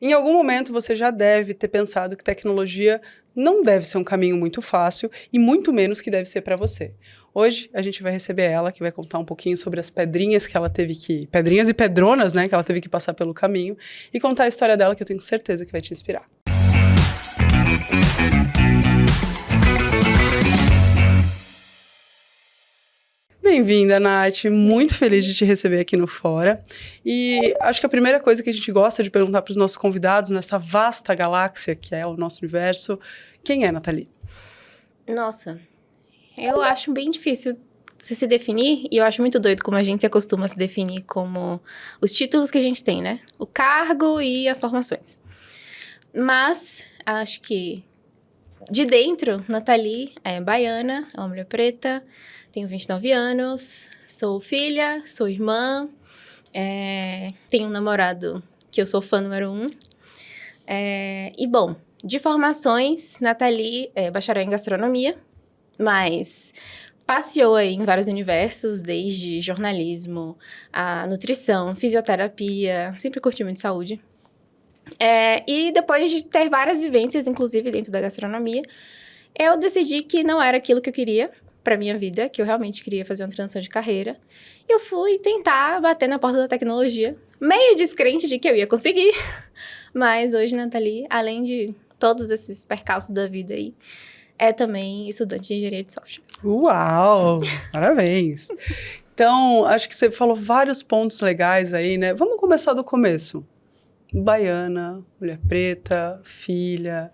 Em algum momento você já deve ter pensado que tecnologia não deve ser um caminho muito fácil e muito menos que deve ser para você. Hoje a gente vai receber ela, que vai contar um pouquinho sobre as pedrinhas que ela teve que... Pedrinhas e pedronas, né? Que ela teve que passar pelo caminho. E contar a história dela, que eu tenho certeza que vai te inspirar. Bem-vinda, Nath. Muito feliz de te receber aqui no Fora. E acho que a primeira coisa que a gente gosta de perguntar para os nossos convidados nessa vasta galáxia que é o nosso universo, quem é Nathalie? Nossa, eu acho bem difícil você se definir, e eu acho muito doido como a gente se acostuma a se definir como os títulos que a gente tem, né? O cargo e as formações. Mas, acho que de dentro, Nathalie é baiana, é uma mulher preta, tenho 29 anos, sou filha, sou irmã, tenho um namorado que eu sou fã número 1. E, bom, de formações, Nathalie é bacharel em gastronomia, mas passeou aí em vários universos, desde jornalismo, a nutrição, fisioterapia, sempre curti muito saúde. E depois de ter várias vivências, inclusive dentro da gastronomia, eu decidi que não era aquilo que eu queria para minha vida, que eu realmente queria fazer uma transição de carreira. E eu fui tentar bater na porta da tecnologia, meio descrente de que eu ia conseguir. Mas hoje, Nathalie, além de todos esses percalços da vida aí, é também estudante de engenharia de software. Uau! Parabéns! Então, acho que você falou vários pontos legais aí, né? Vamos começar do começo. Baiana, mulher preta, filha,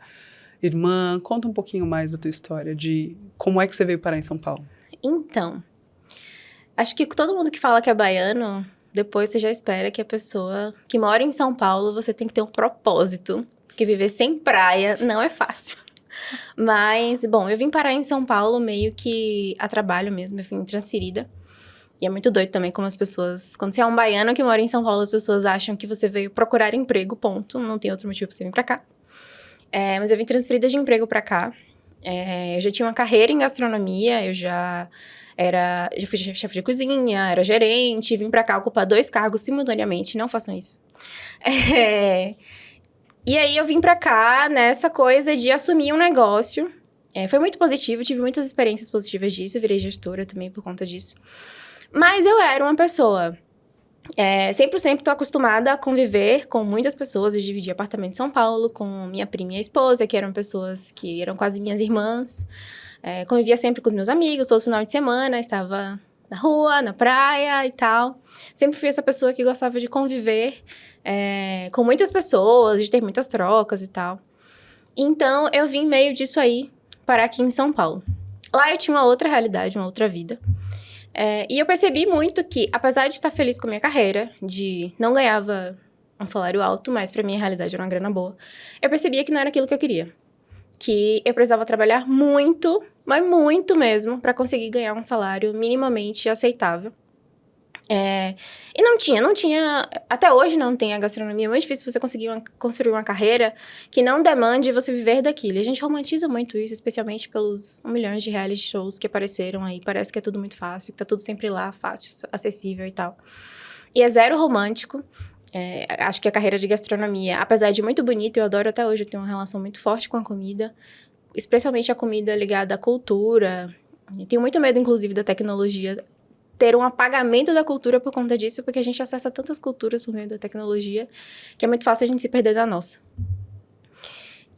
irmã. Conta um pouquinho mais da tua história, de como é que você veio parar em São Paulo. Então, acho que todo mundo que fala que é baiano, depois você já espera que a pessoa que mora em São Paulo, você tem que ter um propósito, porque viver sem praia não é fácil. Mas, bom, eu vim parar em São Paulo meio que a trabalho mesmo, eu fui transferida. E é muito doido também como as pessoas... Quando você é um baiano que mora em São Paulo, as pessoas acham que você veio procurar emprego, ponto. Não tem outro motivo pra você vir pra cá. Mas eu vim transferida de emprego pra cá. Eu já tinha uma carreira em gastronomia, já fui chefe de cozinha, era gerente, vim pra cá ocupar 2 cargos simultaneamente, não façam isso. E aí eu vim pra cá nessa coisa de assumir um negócio. Foi muito positivo, tive muitas experiências positivas disso, eu virei gestora também por conta disso. Mas eu era uma pessoa... sempre tô acostumada a conviver com muitas pessoas. Eu dividi apartamento em São Paulo com minha prima e minha esposa, que eram pessoas que eram quase minhas irmãs. Convivia sempre com os meus amigos, todo final de semana, estava na rua, na praia e tal. Sempre fui essa pessoa que gostava de conviver com muitas pessoas, de ter muitas trocas e tal. Então, eu vim meio disso aí para aqui em São Paulo. Lá eu tinha uma outra realidade, uma outra vida. E eu percebi muito que, apesar de estar feliz com a minha carreira, não ganhava um salário alto, mas pra minha realidade era uma grana boa, eu percebia que não era aquilo que eu queria. Que eu precisava trabalhar muito, mas muito mesmo, pra conseguir ganhar um salário minimamente aceitável. E não tinha... Até hoje não tem a gastronomia. É muito difícil você conseguir construir uma carreira que não demande você viver daquilo. E a gente romantiza muito isso, especialmente pelos 1 milhão de reality shows que apareceram aí. Parece que é tudo muito fácil, que tá tudo sempre lá, fácil, acessível e tal. E é zero romântico. Acho que a carreira de gastronomia, apesar de muito bonita, eu adoro até hoje, eu tenho uma relação muito forte com a comida. Especialmente a comida ligada à cultura. Eu tenho muito medo, inclusive, da tecnologia ter um apagamento da cultura por conta disso, porque a gente acessa tantas culturas por meio da tecnologia, que é muito fácil a gente se perder da nossa.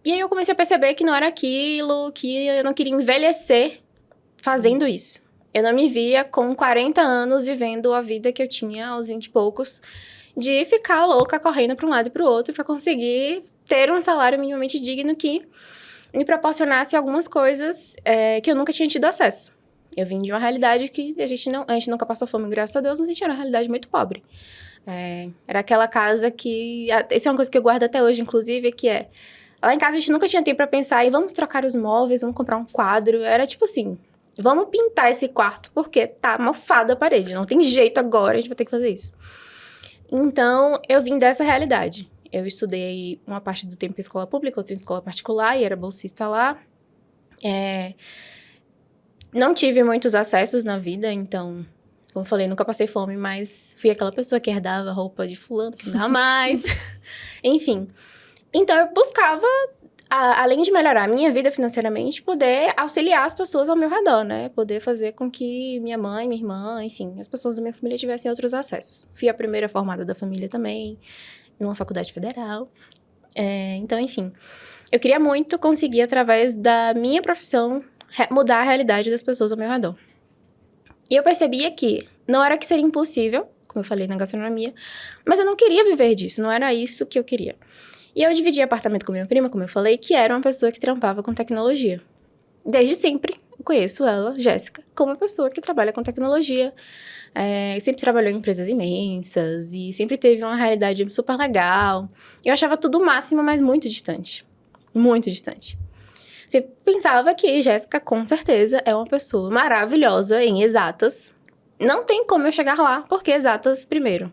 E aí eu comecei a perceber que não era aquilo, que eu não queria envelhecer fazendo isso. Eu não me via com 40 anos vivendo a vida que eu tinha aos 20 e poucos, de ficar louca correndo para um lado e para o outro para conseguir ter um salário minimamente digno que me proporcionasse algumas coisas que eu nunca tinha tido acesso. Eu vim de uma realidade que a gente nunca passou fome, graças a Deus, mas a gente era uma realidade muito pobre. Era aquela casa que... Isso é uma coisa que eu guardo até hoje, inclusive, que lá em casa a gente nunca tinha tempo pra pensar em vamos trocar os móveis, vamos comprar um quadro. Era tipo assim, vamos pintar esse quarto, porque tá mofada a parede. Não tem jeito agora, a gente vai ter que fazer isso. Então, eu vim dessa realidade. Eu estudei uma parte do tempo em escola pública, outra em escola particular, e era bolsista lá. Não tive muitos acessos na vida, então, Como eu falei, nunca passei fome, mas fui aquela pessoa que herdava roupa de fulano, que não dava mais. Enfim. Então, eu buscava, além de melhorar a minha vida financeiramente, poder auxiliar as pessoas ao meu redor, né? Poder fazer com que minha mãe, minha irmã, enfim, as pessoas da minha família tivessem outros acessos. Fui a primeira formada da família também, numa faculdade federal. Então, enfim. Eu queria muito conseguir, através da minha profissão, mudar a realidade das pessoas ao meu redor. E eu percebia que não era que seria impossível, como eu falei na gastronomia, mas eu não queria viver disso, não era isso que eu queria. E eu dividi apartamento com minha prima, como eu falei, que era uma pessoa que trampava com tecnologia. Desde sempre, eu conheço ela, Jéssica, como uma pessoa que trabalha com tecnologia. Sempre trabalhou em empresas imensas e sempre teve uma realidade super legal. Eu achava tudo o máximo, mas muito distante. Muito distante. Você pensava que Jéssica, com certeza, é uma pessoa maravilhosa em exatas. Não tem como eu chegar lá, porque exatas, primeiro,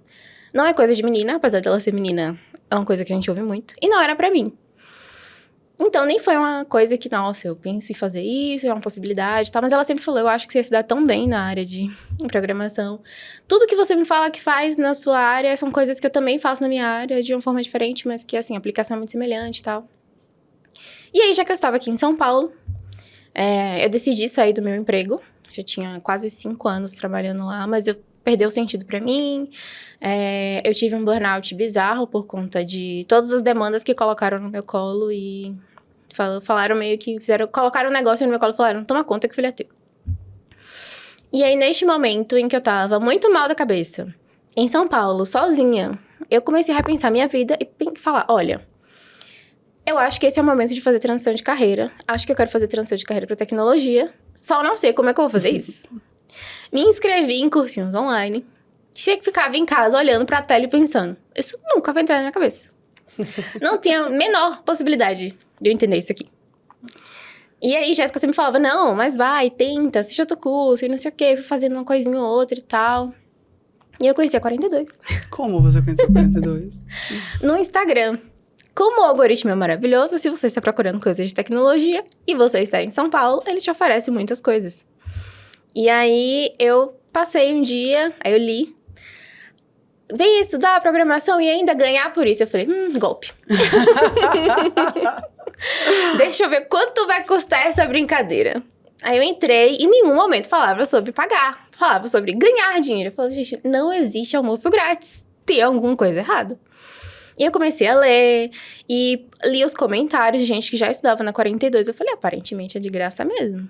não é coisa de menina, apesar dela ser menina, é uma coisa que a gente ouve muito. E não era pra mim. Então, nem foi uma coisa que, nossa, eu penso em fazer isso, é uma possibilidade e tal. Mas ela sempre falou, eu acho que você ia se dar tão bem na área de programação. Tudo que você me fala que faz na sua área são coisas que eu também faço na minha área, de uma forma diferente, mas que, assim, a aplicação é muito semelhante e tal. E aí, já que eu estava aqui em São Paulo, eu decidi sair do meu emprego. Já tinha quase 5 anos trabalhando lá, mas eu perdeu o sentido pra mim. Eu tive um burnout bizarro por conta de todas as demandas que colocaram no meu colo e falaram meio que colocaram um negócio no meu colo e falaram, toma conta que o filho é teu. E aí, neste momento em que eu tava muito mal da cabeça, em São Paulo, sozinha, eu comecei a repensar minha vida e falar, olha, eu acho que esse é o momento de fazer transição de carreira. Acho que eu quero fazer transição de carreira pra tecnologia. Só não sei como é que eu vou fazer isso. Me inscrevi em cursinhos online. Tinha que ficava em casa olhando pra tela e pensando, isso nunca vai entrar na minha cabeça. Não tinha a menor possibilidade de eu entender isso aqui. E aí, Jéssica sempre falava, não, mas vai, tenta, assiste outro curso e não sei o quê. Fui fazendo uma coisinha ou outra e tal. E eu conheci a 42. Como você conheceu a 42? No Instagram. Como o algoritmo é maravilhoso, se você está procurando coisas de tecnologia e você está em São Paulo, ele te oferece muitas coisas. E aí, eu passei um dia, aí eu li, vem estudar programação e ainda ganhar por isso. Eu falei, golpe. Deixa eu ver quanto vai custar essa brincadeira. Aí eu entrei e em nenhum momento falava sobre pagar, falava sobre ganhar dinheiro. Eu falava, gente, não existe almoço grátis, tem alguma coisa errada. E eu comecei a ler e li os comentários de gente que já estudava na 42. Eu falei, aparentemente é de graça mesmo.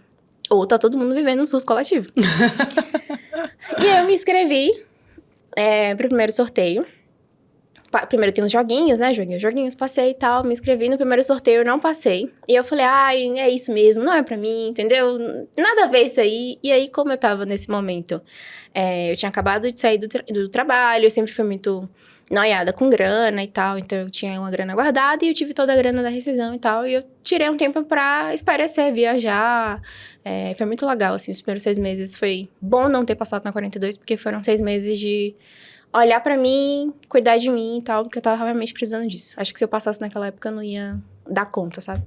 Ou tá todo mundo vivendo um surto coletivo. E aí eu me inscrevi pro primeiro sorteio. Primeiro tem uns joguinhos, né? Joguei os joguinhos, passei e tal. Me inscrevi no primeiro sorteio, eu não passei. E eu falei, é isso mesmo, não é pra mim, entendeu? Nada a ver isso aí. E aí, como eu tava nesse momento, eu tinha acabado de sair do trabalho, eu sempre fui muito noiada com grana e tal, então eu tinha uma grana guardada e eu tive toda a grana da rescisão e tal, e eu tirei um tempo pra espairecer, viajar, foi muito legal, assim, os primeiros 6 meses foi bom não ter passado na 42, porque foram 6 meses de olhar pra mim, cuidar de mim e tal, porque eu tava realmente precisando disso. Acho que se eu passasse naquela época, eu não ia dar conta, sabe?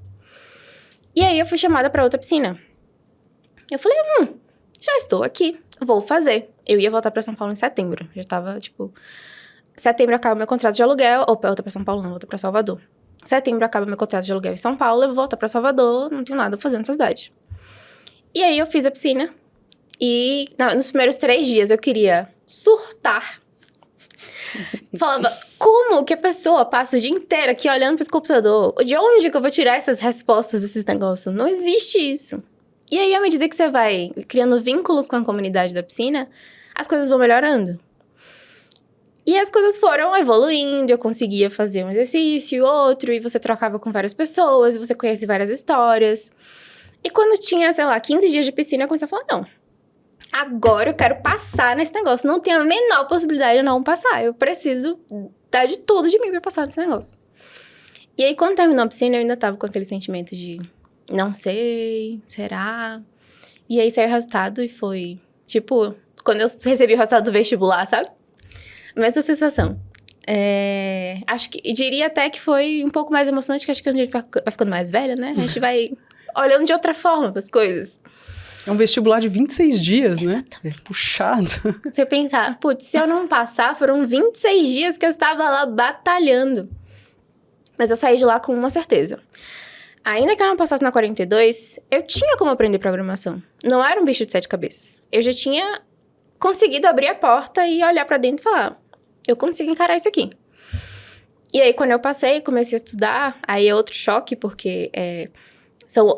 E aí eu fui chamada pra outra piscina. Eu falei, já estou aqui, vou fazer. Eu ia voltar pra São Paulo em setembro, já tava, tipo... Setembro acaba meu contrato de aluguel. Opa, volta pra São Paulo, não, volta pra Salvador. Setembro acaba meu contrato de aluguel em São Paulo, eu vou voltar pra Salvador, não tenho nada pra fazer nessa cidade. E aí eu fiz a piscina. E nos primeiros 3 dias eu queria surtar. Falava, como que a pessoa passa o dia inteiro aqui olhando pra esse computador? De onde que eu vou tirar essas respostas desses negócios? Não existe isso. E aí, à medida que você vai criando vínculos com a comunidade da piscina, as coisas vão melhorando. E as coisas foram evoluindo, eu conseguia fazer um exercício, outro, e você trocava com várias pessoas, e você conhece várias histórias. E quando tinha, sei lá, 15 dias de piscina, eu comecei a falar, não, agora eu quero passar nesse negócio. Não tem a menor possibilidade de não passar, eu preciso dar de tudo de mim pra passar nesse negócio. E aí, quando terminou a piscina, eu ainda tava com aquele sentimento de, não sei, será? E aí saiu o resultado e foi, tipo, quando eu recebi o resultado do vestibular, sabe? Mesma sensação. Acho que, diria até que foi um pouco mais emocionante, que acho que a gente vai ficando mais velha, né? A gente vai olhando de outra forma para as coisas. É um vestibular de 26 dias, né? É puxado. Você pensar, putz, se eu não passar, foram 26 dias que eu estava lá batalhando. Mas eu saí de lá com uma certeza. Ainda que eu não passasse na 42, eu tinha como aprender programação. Não era um bicho de 7 cabeças. Eu já tinha conseguido abrir a porta e olhar pra dentro e falar, eu consigo encarar isso aqui. E aí, quando eu passei, comecei a estudar, aí é outro choque, porque são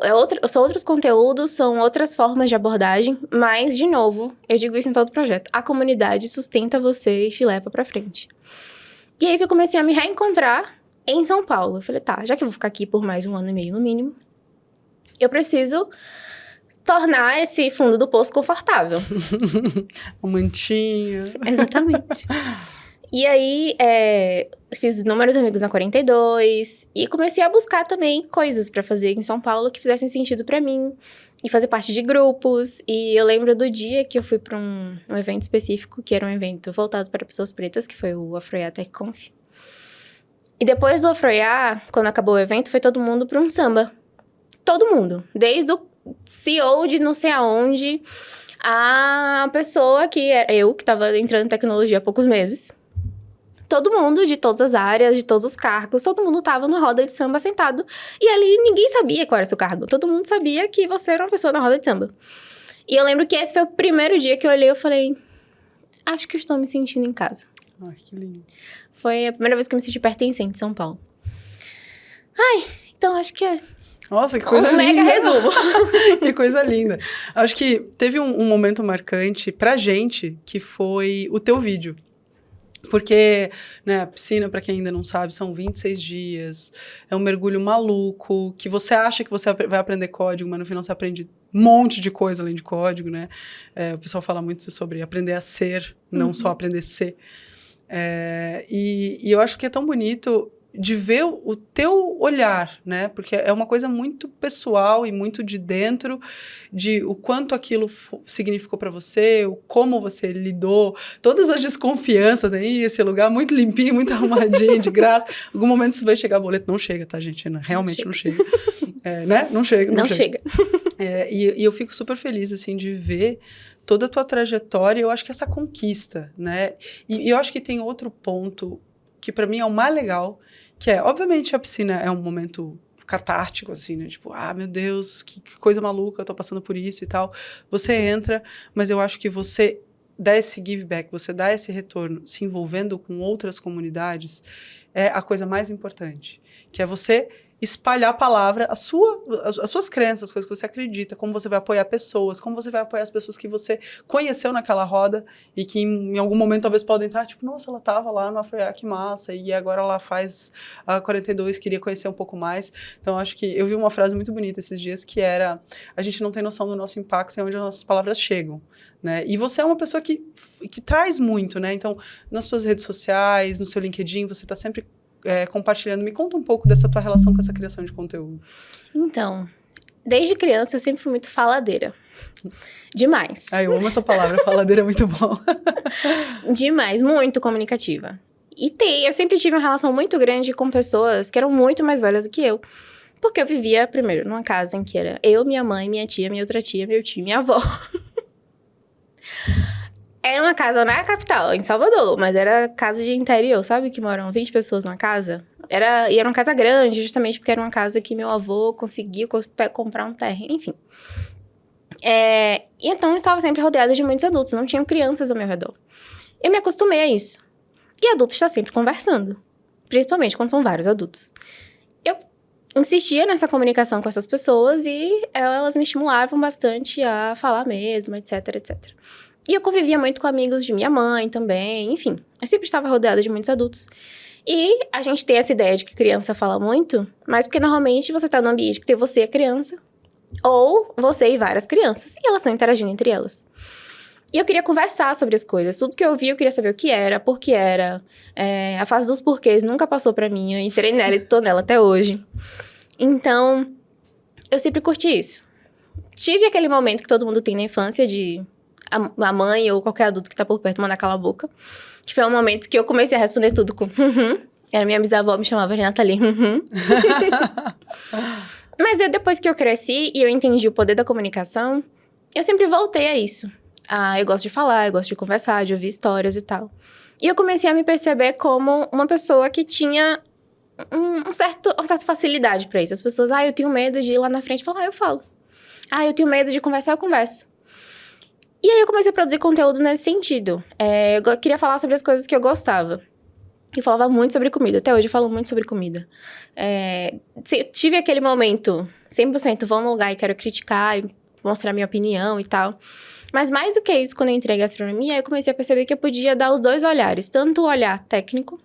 outros conteúdos, são outras formas de abordagem, mas, de novo, eu digo isso em todo projeto, a comunidade sustenta você e te leva pra frente. E aí que eu comecei a me reencontrar em São Paulo. Eu falei, tá, já que eu vou ficar aqui por mais 1 ano e meio no mínimo, eu preciso tornar esse fundo do poço confortável. Uma mantinha. Exatamente. E aí, fiz inúmeros amigos na 42 e comecei a buscar também coisas pra fazer em São Paulo que fizessem sentido pra mim e fazer parte de grupos. E eu lembro do dia que eu fui pra um evento específico, que era um evento voltado para pessoas pretas, que foi o Afroiá Tech Conf. E depois do Afroiá, quando acabou o evento, foi todo mundo pra um samba. Todo mundo. Desde o CEO de não sei aonde, a pessoa que era eu, que tava entrando em tecnologia há poucos meses. Todo mundo, de todas as áreas, de todos os cargos, todo mundo tava na roda de samba sentado. E ali ninguém sabia qual era o seu cargo. Todo mundo sabia que você era uma pessoa na roda de samba. E eu lembro que esse foi o primeiro dia que eu olhei e falei, acho que eu estou me sentindo em casa. Ai, que lindo. Foi a primeira vez que eu me senti pertencente em São Paulo. Ai, então acho que é Nossa, que coisa linda. mega resumo. Que coisa linda. Acho que teve um momento marcante pra gente, que foi o teu vídeo. Porque, né, a piscina, para quem ainda não sabe, são 26 dias, é um mergulho maluco, que você acha que você vai aprender código, mas no final você aprende um monte de coisa além de código, né? O pessoal fala muito sobre aprender a ser, não só aprender a ser. E eu acho que é tão bonito de ver o teu olhar, né? Porque é uma coisa muito pessoal e muito de dentro, de o quanto aquilo significou para você, o como você lidou, todas as desconfianças, né? Esse lugar muito limpinho, muito arrumadinho, de graça. Em algum momento você vai chegar o boleto, não chega, tá, gente? Realmente não chega. Né? Não chega. Não chega. E eu fico super feliz, assim, de ver toda a tua trajetória. Eu acho que essa conquista, né? E eu acho que tem outro ponto que para mim é o mais legal, que obviamente, a piscina é um momento catártico, assim, né? Tipo, meu Deus, que coisa maluca, eu tô passando por isso e tal. Você entra, mas eu acho que você dá esse give back, você dá esse retorno, se envolvendo com outras comunidades, é a coisa mais importante, que é você espalhar a palavra, as suas crenças, as coisas que você acredita, como você vai apoiar pessoas, como você vai apoiar as pessoas que você conheceu naquela roda e que em algum momento talvez podem estar, tipo, nossa, ela estava lá no Afroiá, que massa, e agora ela faz a 42, queria conhecer um pouco mais. Então, acho que eu vi uma frase muito bonita esses dias, que era, a gente não tem noção do nosso impacto e onde as nossas palavras chegam, né? E você é uma pessoa que traz muito, né? Então, nas suas redes sociais, no seu LinkedIn, você está sempre compartilhando. Me conta um pouco dessa tua relação com essa criação de conteúdo. Então, desde criança eu sempre fui muito faladeira. Demais. Eu amo essa palavra, faladeira é muito bom. Demais, muito comunicativa. E eu sempre tive uma relação muito grande com pessoas que eram muito mais velhas do que eu. Porque eu vivia, primeiro, numa casa em que era eu, minha mãe, minha tia, minha outra tia, meu tio e minha avó. Era uma casa na capital, em Salvador, mas era casa de interior, sabe? Que moram 20 pessoas numa casa. E era uma casa grande, justamente porque era uma casa que meu avô conseguiu comprar um terreno, enfim. Então, eu estava sempre rodeada de muitos adultos, não tinham crianças ao meu redor. Eu me acostumei a isso. E adulto está sempre conversando, principalmente quando são vários adultos. Eu insistia nessa comunicação com essas pessoas e elas me estimulavam bastante a falar mesmo, etc, etc. E eu convivia muito com amigos de minha mãe também, enfim. Eu sempre estava rodeada de muitos adultos. E a gente tem essa ideia de que criança fala muito, mas porque normalmente você está num ambiente que tem você e a criança, ou você e várias crianças, e elas estão interagindo entre elas. E eu queria conversar sobre as coisas. Tudo que eu vi, eu queria saber o que era, por que era. A fase dos porquês nunca passou pra mim, eu entrei nela e tô nela até hoje. Então, eu sempre curti isso. Tive aquele momento que todo mundo tem na infância de a mãe ou qualquer adulto que tá por perto mandar calar a boca. Que foi um momento que eu comecei a responder tudo com Era minha bisavó, me chamava de Nathalie. Mas depois que eu cresci e eu entendi o poder da comunicação, eu sempre voltei a isso. Eu gosto de falar, eu gosto de conversar, de ouvir histórias e tal. E eu comecei a me perceber como uma pessoa que tinha uma certa facilidade pra isso. As pessoas, eu tenho medo de ir lá na frente e falar, eu falo. Eu tenho medo de conversar, eu converso. E aí eu comecei a produzir conteúdo nesse sentido. Eu queria falar sobre as coisas que eu gostava. Eu falava muito sobre comida. Até hoje eu falo muito sobre comida. Eu tive aquele momento, 100%, vou num lugar e quero criticar e mostrar minha opinião e tal. Mas mais do que isso, quando eu entrei em gastronomia, eu comecei a perceber que eu podia dar os dois olhares. Tanto o olhar técnico,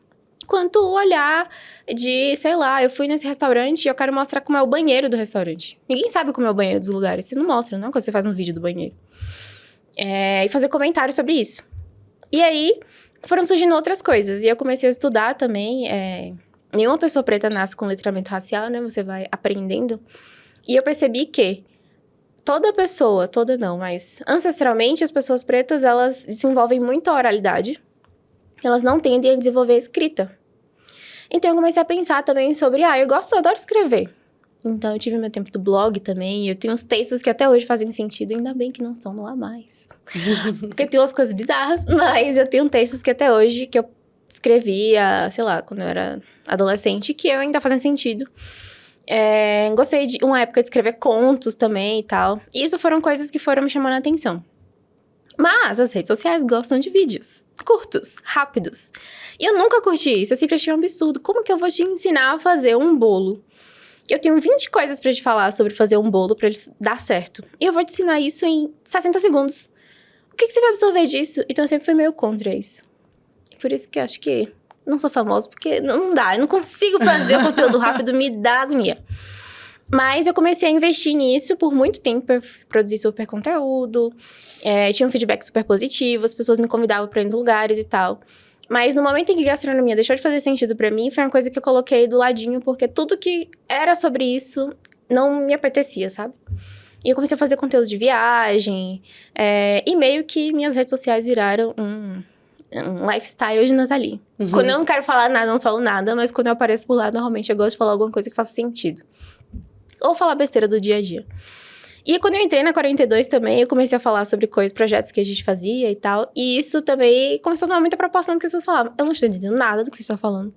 quanto o olhar de, sei lá, eu fui nesse restaurante e eu quero mostrar como é o banheiro do restaurante. Ninguém sabe como é o banheiro dos lugares. Você não mostra, não, quando você faz um vídeo do banheiro. E fazer comentários sobre isso. E aí, foram surgindo outras coisas. E eu comecei a estudar também. Nenhuma pessoa preta nasce com letramento racial, né? Você vai aprendendo. E eu percebi que toda pessoa, toda não, mas ancestralmente as pessoas pretas, elas desenvolvem muito a oralidade. Elas não tendem a desenvolver a escrita. Então eu comecei a pensar também sobre, eu adoro escrever. Então eu tive meu tempo do blog também, eu tenho uns textos que até hoje fazem sentido, ainda bem que não estão no A Mais. Porque tem umas coisas bizarras, mas eu tenho textos que até hoje, que eu escrevia, sei lá, quando eu era adolescente, que eu ainda fazem sentido. Gostei de uma época de escrever contos também e tal. E isso foram coisas que foram me chamando a atenção. Mas as redes sociais gostam de vídeos curtos, rápidos. E eu nunca curti isso, eu sempre achei um absurdo. Como que eu vou te ensinar a fazer um bolo? Eu tenho 20 coisas pra te falar sobre fazer um bolo pra ele dar certo. E eu vou te ensinar isso em 60 segundos. O que você vai absorver disso? Então eu sempre fui meio contra isso. Por isso que eu acho que não sou famosa, porque não dá. Eu não consigo fazer o conteúdo rápido, me dá agonia. Mas eu comecei a investir nisso por muito tempo, eu produzi super conteúdo, tinha um feedback super positivo, as pessoas me convidavam pra ir nos lugares e tal. Mas no momento em que gastronomia deixou de fazer sentido pra mim, foi uma coisa que eu coloquei do ladinho, porque tudo que era sobre isso não me apetecia, sabe? E eu comecei a fazer conteúdo de viagem, e meio que minhas redes sociais viraram um lifestyle de Nathalie. Uhum. Quando eu não quero falar nada, eu não falo nada, mas quando eu apareço por lá, normalmente eu gosto de falar alguma coisa que faça sentido. Ou falar besteira do dia a dia. E quando eu entrei na 42 também, eu comecei a falar sobre projetos que a gente fazia e tal. E isso também começou a tomar muita proporção do que as pessoas falavam. Eu não estou entendendo nada do que vocês estão falando.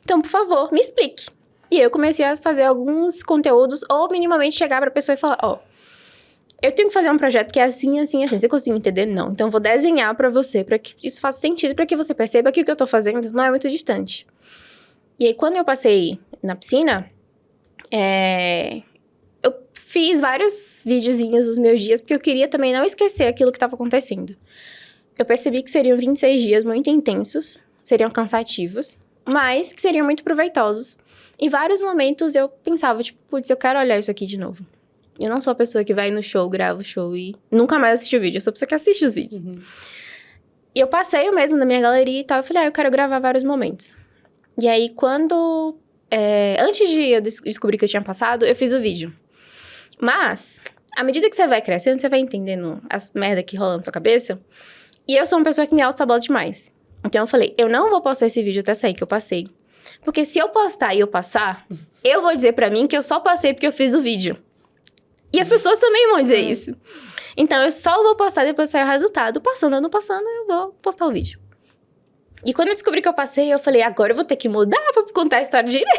Então, por favor, me explique. E eu comecei a fazer alguns conteúdos, ou minimamente chegar pra pessoa e falar, eu tenho que fazer um projeto que é assim, assim, assim. Você consegue entender? Não. Então, eu vou desenhar pra você, pra que isso faça sentido, pra que você perceba que o que eu tô fazendo não é muito distante. E aí, quando eu passei na piscina, eu fiz vários videozinhos dos meus dias, porque eu queria também não esquecer aquilo que estava acontecendo. Eu percebi que seriam 26 dias muito intensos, seriam cansativos, mas que seriam muito proveitosos. Em vários momentos eu pensava, putz, eu quero olhar isso aqui de novo. Eu não sou a pessoa que vai no show, grava o show e nunca mais assiste o vídeo. Eu sou a pessoa que assiste os vídeos. Uhum. E eu passei o mesmo na minha galeria e tal. Eu falei, eu quero gravar vários momentos. E aí, quando... antes de eu descobrir que eu tinha passado, eu fiz o vídeo. Mas, à medida que você vai crescendo, você vai entendendo as merda que rolam na sua cabeça. E eu sou uma pessoa que me auto-sabota demais. Então eu falei, eu não vou postar esse vídeo até sair que eu passei. Porque se eu postar e eu passar, eu vou dizer pra mim que eu só passei porque eu fiz o vídeo. E as pessoas também vão dizer isso. Então eu só vou postar depois que sair o resultado. Passando ou não passando, eu vou postar o vídeo. E quando eu descobri que eu passei, eu falei, agora eu vou ter que mudar pra contar a história direito.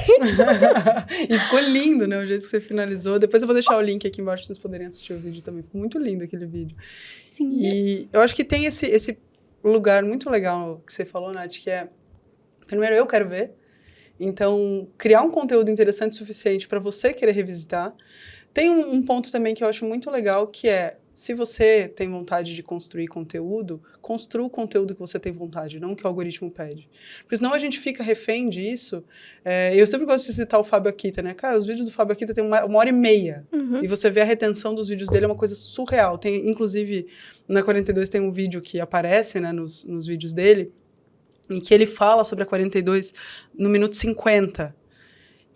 E ficou lindo, né? O jeito que você finalizou. Depois eu vou deixar o link aqui embaixo pra vocês poderem assistir o vídeo também. Ficou muito lindo aquele vídeo. Sim. E eu acho que tem esse lugar muito legal que você falou, Nath, que é... Primeiro, eu quero ver. Então, criar um conteúdo interessante o suficiente para você querer revisitar. Tem um ponto também que eu acho muito legal, que é, se você tem vontade de construir conteúdo, construa o conteúdo que você tem vontade, não o que o algoritmo pede. Porque senão a gente fica refém disso. Eu sempre gosto de citar o Fábio Akita, né? Cara, os vídeos do Fábio Akita tem uma hora e meia. Uhum. E você vê a retenção dos vídeos dele, é uma coisa surreal. Tem, inclusive, na 42 tem um vídeo que aparece, né, nos vídeos dele, em que ele fala sobre a 42 no minuto 50.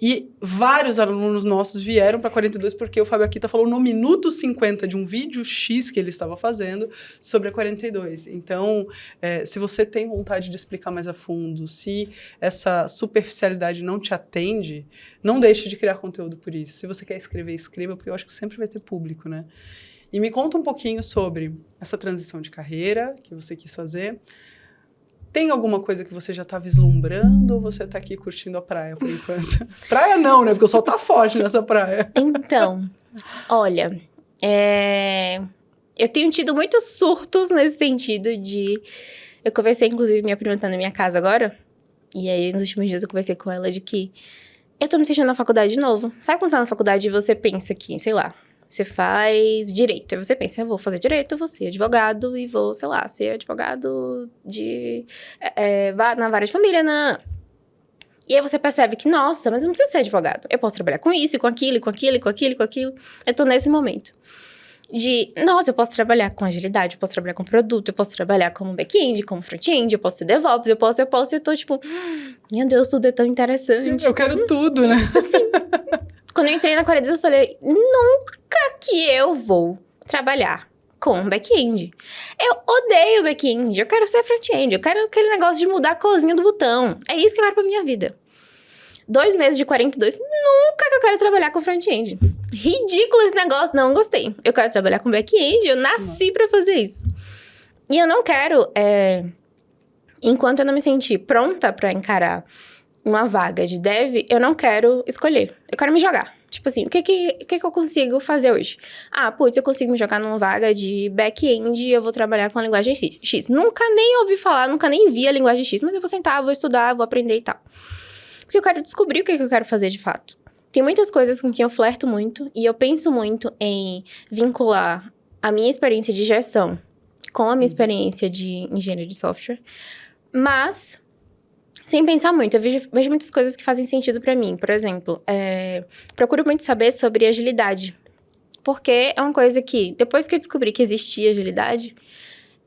E vários alunos nossos vieram para 42 porque o Fábio Akita falou no minuto 50 de um vídeo X que ele estava fazendo sobre a 42. Então, se você tem vontade de explicar mais a fundo, se essa superficialidade não te atende, não deixe de criar conteúdo por isso. Se você quer escrever, escreva, porque eu acho que sempre vai ter público, né? E me conta um pouquinho sobre essa transição de carreira que você quis fazer. Tem alguma coisa que você já tá vislumbrando ou você tá aqui curtindo a praia por enquanto? Praia não, né? Porque o sol tá forte nessa praia. Então, olha, eu tenho tido muitos surtos nesse sentido de... Eu conversei, inclusive, minha prima tá na minha casa agora. E aí, nos últimos dias, eu conversei com ela de que eu tô me sentindo na faculdade de novo. Sabe quando você tá na faculdade e você pensa que, sei lá, você faz direito. Aí você pensa, eu vou fazer direito, eu vou ser advogado e vou, sei lá, ser advogado na vara de família, não. E aí você percebe que, nossa, mas eu não preciso ser advogado. Eu posso trabalhar com isso, com aquilo, com aquilo, com aquilo, com aquilo. Eu tô nesse momento. Nossa, eu posso trabalhar com agilidade, eu posso trabalhar com produto, eu posso trabalhar como back-end, como front-end, eu posso ser DevOps, eu posso, e eu tô tipo, meu Deus, tudo é tão interessante. Eu quero tudo, né? Assim, quando eu entrei na Quarediz, eu falei, nunca que eu vou trabalhar com back-end. Eu odeio back-end, eu quero ser front-end, eu quero aquele negócio de mudar a corzinha do botão. É isso que eu quero pra minha vida. 2 meses de 42, nunca que eu quero trabalhar com front-end. Ridículo esse negócio, não gostei. Eu quero trabalhar com back-end, eu nasci pra fazer isso. E eu não quero, enquanto eu não me sentir pronta pra encarar uma vaga de dev, eu não quero escolher. Eu quero me jogar. Tipo assim, o que eu consigo fazer hoje? Eu consigo me jogar numa vaga de back-end e eu vou trabalhar com a linguagem X. Nunca nem ouvi falar, nunca nem vi a linguagem X, mas eu vou sentar, vou estudar, vou aprender e tal. Porque eu quero descobrir o que eu quero fazer de fato. Tem muitas coisas com que eu flerto muito e eu penso muito em vincular a minha experiência de gestão com a minha experiência de engenharia de software, mas sem pensar muito. Eu vejo muitas coisas que fazem sentido pra mim. Por exemplo, procuro muito saber sobre agilidade, porque é uma coisa que, depois que eu descobri que existia agilidade,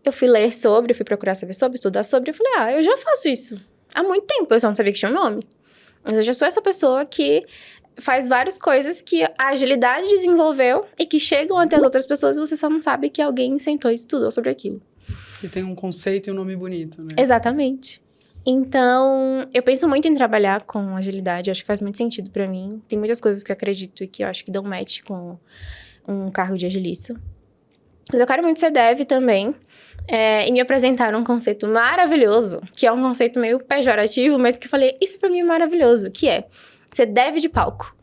eu fui ler sobre, eu fui procurar saber sobre, estudar sobre, eu falei, eu já faço isso há muito tempo, eu só não sabia que tinha um nome. Mas eu já sou essa pessoa que faz várias coisas que a agilidade desenvolveu e que chegam até as outras pessoas e você só não sabe que alguém sentou e estudou sobre aquilo. E tem um conceito e um nome bonito, né? Exatamente. Então, eu penso muito em trabalhar com agilidade, acho que faz muito sentido pra mim. Tem muitas coisas que eu acredito e que eu acho que dão match com um cargo de agilista. Mas eu quero muito ser dev também. E me apresentaram um conceito maravilhoso, que é um conceito meio pejorativo, mas que eu falei, isso pra mim é maravilhoso, que é ser dev de palco.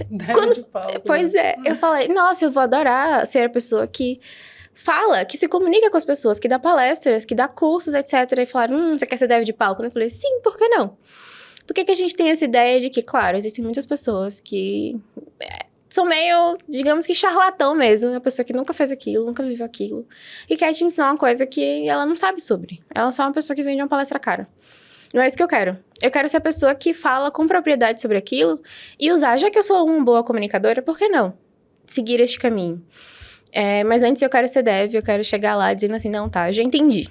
Dev de palco. Pois é, eu falei, nossa, eu vou adorar ser a pessoa que fala, que se comunica com as pessoas, que dá palestras, que dá cursos, etc. E falaram, você quer ser dev de palco? Eu falei, sim, por que não? Por que a gente tem essa ideia de que, claro, existem muitas pessoas que são meio, digamos que charlatão mesmo, a pessoa que nunca fez aquilo, nunca viveu aquilo, e quer te ensinar uma coisa que ela não sabe sobre. Ela é só uma pessoa que vende uma palestra cara. Não é isso que eu quero. Eu quero ser a pessoa que fala com propriedade sobre aquilo e usar, já que eu sou uma boa comunicadora, por que não seguir este caminho? Mas antes eu quero ser dev, eu quero chegar lá dizendo assim, não, tá, eu já entendi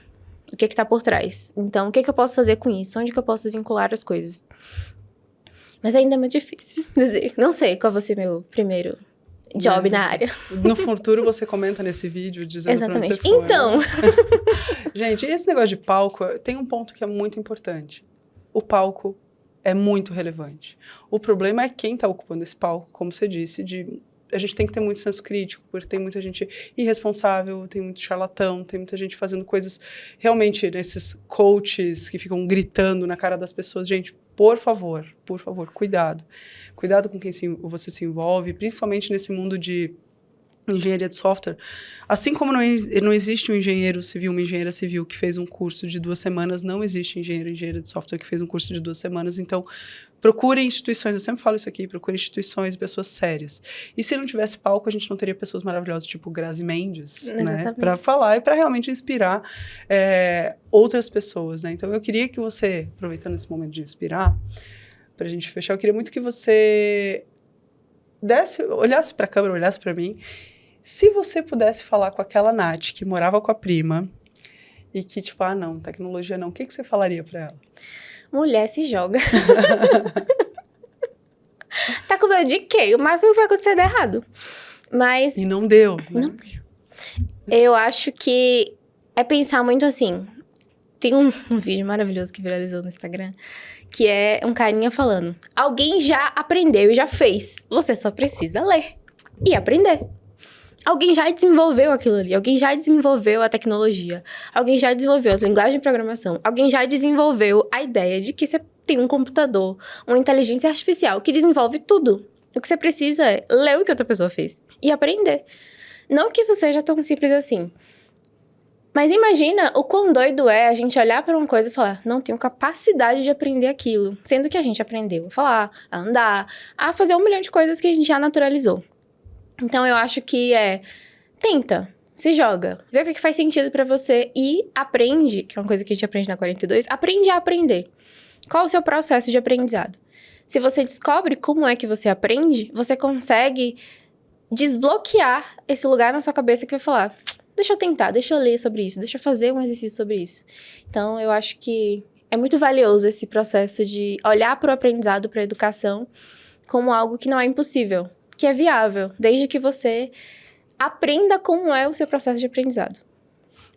o que tá por trás. Então, o que eu posso fazer com isso? Onde que eu posso vincular as coisas? Mas ainda é muito difícil dizer. Não sei qual vai ser meu primeiro job na área. No futuro você comenta nesse vídeo dizendo exatamente. Pra onde você foi, então. Né? Gente, esse negócio de palco tem um ponto que é muito importante. O palco é muito relevante. O problema é quem está ocupando esse palco, como você disse, a gente tem que ter muito senso crítico, porque tem muita gente irresponsável, tem muito charlatão, tem muita gente fazendo coisas realmente nesses coaches que ficam gritando na cara das pessoas. Gente, por favor, cuidado. Cuidado com quem você se envolve, principalmente nesse mundo de engenharia de software. Assim como não existe um engenheiro civil, uma engenheira civil que fez um curso de 2 semanas, não existe engenheiro de software que fez um curso de 2 semanas. Então, procure instituições, eu sempre falo isso aqui, procure instituições e pessoas sérias. E se não tivesse palco, a gente não teria pessoas maravilhosas, tipo Grazi Mendes, né? Para falar e para realmente inspirar outras pessoas, né? Então, eu queria que você, aproveitando esse momento de inspirar, para a gente fechar, eu queria muito que você olhasse para a câmera, olhasse para mim. Se você pudesse falar com aquela Nath que morava com a prima e que, tipo, não, tecnologia não, o que você falaria para ela? Mulher, se joga. Tá com medo de quê? O máximo que vai acontecer é dar errado. Mas... E não deu, né? Não deu. Eu acho que é pensar muito assim. Tem um vídeo maravilhoso que viralizou no Instagram, que é um carinha falando, alguém já aprendeu e já fez. Você só precisa ler e aprender. Alguém já desenvolveu aquilo ali, alguém já desenvolveu a tecnologia, alguém já desenvolveu as linguagens de programação, alguém já desenvolveu a ideia de que você tem um computador, uma inteligência artificial que desenvolve tudo. O que você precisa é ler o que outra pessoa fez e aprender. Não que isso seja tão simples assim. Mas imagina o quão doido é a gente olhar para uma coisa e falar, não tenho capacidade de aprender aquilo. Sendo que a gente aprendeu a falar, a andar, a fazer 1 milhão de coisas que a gente já naturalizou. Então, eu acho que tenta, se joga, vê o que faz sentido pra você e aprende, que é uma coisa que a gente aprende na 42, aprende a aprender. Qual é o seu processo de aprendizado? Se você descobre como é que você aprende, você consegue desbloquear esse lugar na sua cabeça que vai falar, deixa eu tentar, deixa eu ler sobre isso, deixa eu fazer um exercício sobre isso. Então, eu acho que é muito valioso esse processo de olhar para o aprendizado, para a educação, como algo que não é impossível, que é viável, desde que você aprenda como é o seu processo de aprendizado.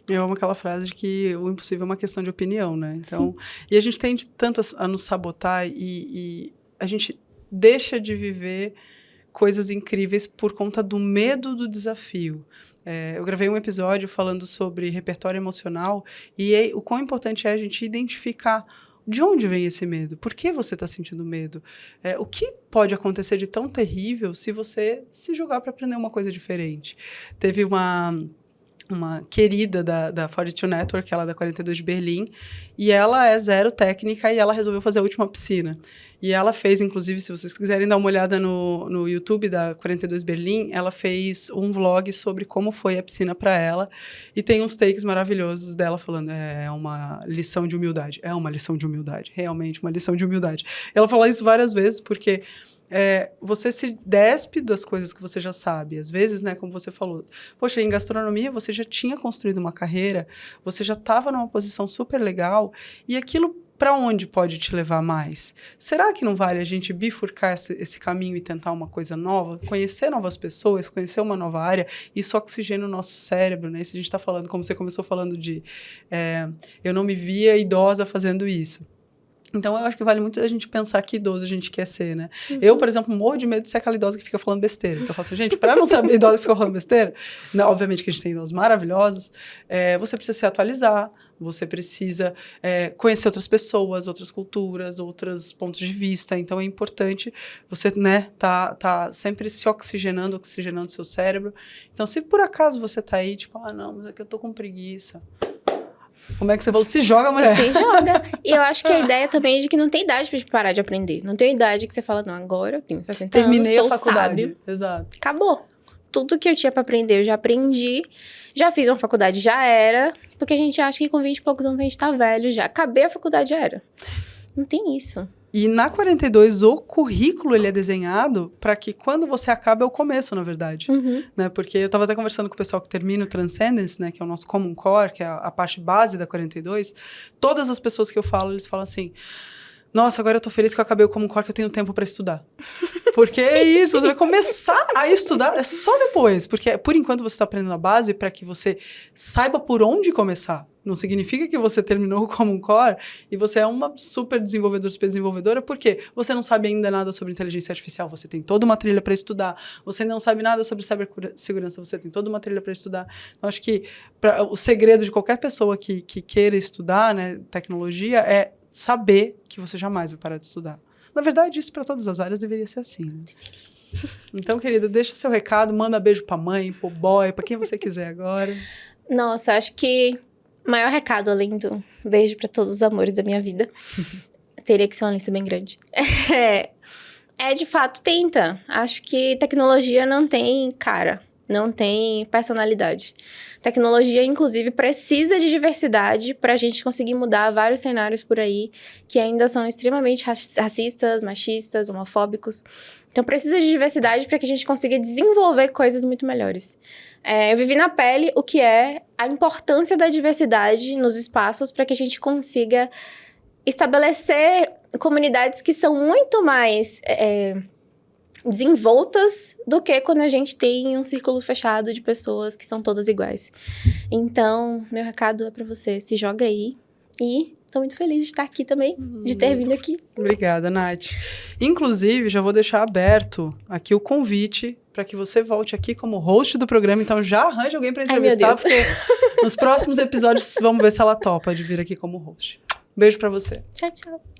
Eu amo aquela frase de que o impossível é uma questão de opinião, né? Então, e a gente tende tanto a nos sabotar e a gente deixa de viver coisas incríveis por conta do medo do desafio. Eu gravei um episódio falando sobre repertório emocional e o quão importante é a gente identificar de onde vem esse medo? Por que você está sentindo medo? O que pode acontecer de tão terrível se você se jogar para aprender uma coisa diferente? Teve uma querida da 42 Network, ela é da 42 de Berlim, e ela é zero técnica e ela resolveu fazer a última piscina. E ela fez, inclusive, se vocês quiserem dar uma olhada no YouTube da 42 Berlim, ela fez um vlog sobre como foi a piscina para ela, e tem uns takes maravilhosos dela falando, é uma lição de humildade, é uma lição de humildade, realmente uma lição de humildade. Ela fala isso várias vezes, porque você se despe das coisas que você já sabe. Às vezes, né, como você falou, poxa, em gastronomia você já tinha construído uma carreira, você já estava numa posição super legal, e aquilo para onde pode te levar mais? Será que não vale a gente bifurcar esse caminho e tentar uma coisa nova? Conhecer novas pessoas, conhecer uma nova área, isso oxigena o nosso cérebro, né? Se a gente está falando, como você começou falando eu não me via idosa fazendo isso. Então, eu acho que vale muito a gente pensar que idoso a gente quer ser, né? Uhum. Eu, por exemplo, morro de medo de ser aquela idosa que fica falando besteira. Então, eu falo assim, gente, para não ser a idosa que fica falando besteira, né, obviamente que a gente tem idosos maravilhosos, você precisa se atualizar, você precisa conhecer outras pessoas, outras culturas, outros pontos de vista. Então, é importante você, né, tá sempre se oxigenando o seu cérebro. Então, se por acaso você tá aí, tipo, não, mas é que eu tô com preguiça. Como é que você falou? Se joga, mulher. Se joga. E eu acho que a ideia também é de que não tem idade pra parar de aprender. Não tem idade que você fala, não, agora eu tenho 60 Terminei anos, a faculdade. Sábio. Exato. Acabou. Tudo que eu tinha pra aprender, eu já aprendi. Já fiz uma faculdade, já era. Porque a gente acha que com 20 e poucos anos a gente tá velho já. Acabei a faculdade, já era. Não tem isso. E na 42, o currículo ele é desenhado para que quando você acaba é o começo, na verdade. Uhum. Né? Porque eu estava até conversando com o pessoal que termina o Transcendence, né? Que é o nosso Common Core, que é a parte base da 42. Todas as pessoas que eu falo, eles falam assim, nossa, agora eu tô feliz que eu acabei o Common Core, que eu tenho tempo para estudar. Porque é isso, você vai começar a estudar, é só depois. Porque, por enquanto, você está aprendendo a base para que você saiba por onde começar. Não significa que você terminou o Common Core e você é uma super desenvolvedora, super desenvolvedora, porque você não sabe ainda nada sobre inteligência artificial, você tem toda uma trilha para estudar. Você não sabe nada sobre cibersegurança, você tem toda uma trilha para estudar. Então, acho que o segredo de qualquer pessoa que queira estudar, né, tecnologia é saber que você jamais vai parar de estudar. Na verdade, isso para todas as áreas deveria ser assim, né? Então, querida, deixa o seu recado, manda beijo pra mãe, pro boy, pra quem você quiser agora. Nossa, acho que o maior recado, além do beijo pra todos os amores da minha vida, teria que ser uma lista bem grande. De fato, tenta. Acho que tecnologia não tem cara, não tem personalidade. Tecnologia, inclusive, precisa de diversidade para a gente conseguir mudar vários cenários por aí que ainda são extremamente racistas, machistas, homofóbicos. Então, precisa de diversidade para que a gente consiga desenvolver coisas muito melhores. Eu vivi na pele o que é a importância da diversidade nos espaços para que a gente consiga estabelecer comunidades que são muito mais desenvoltas do que quando a gente tem um círculo fechado de pessoas que são todas iguais. Então, meu recado é pra você, se joga aí e tô muito feliz de estar aqui também, de ter vindo aqui. Obrigada, Nath. Inclusive, já vou deixar aberto aqui o convite para que você volte aqui como host do programa. Então, já arranje alguém para entrevistar, porque nos próximos episódios vamos ver se ela topa de vir aqui como host. Beijo para você. Tchau, tchau.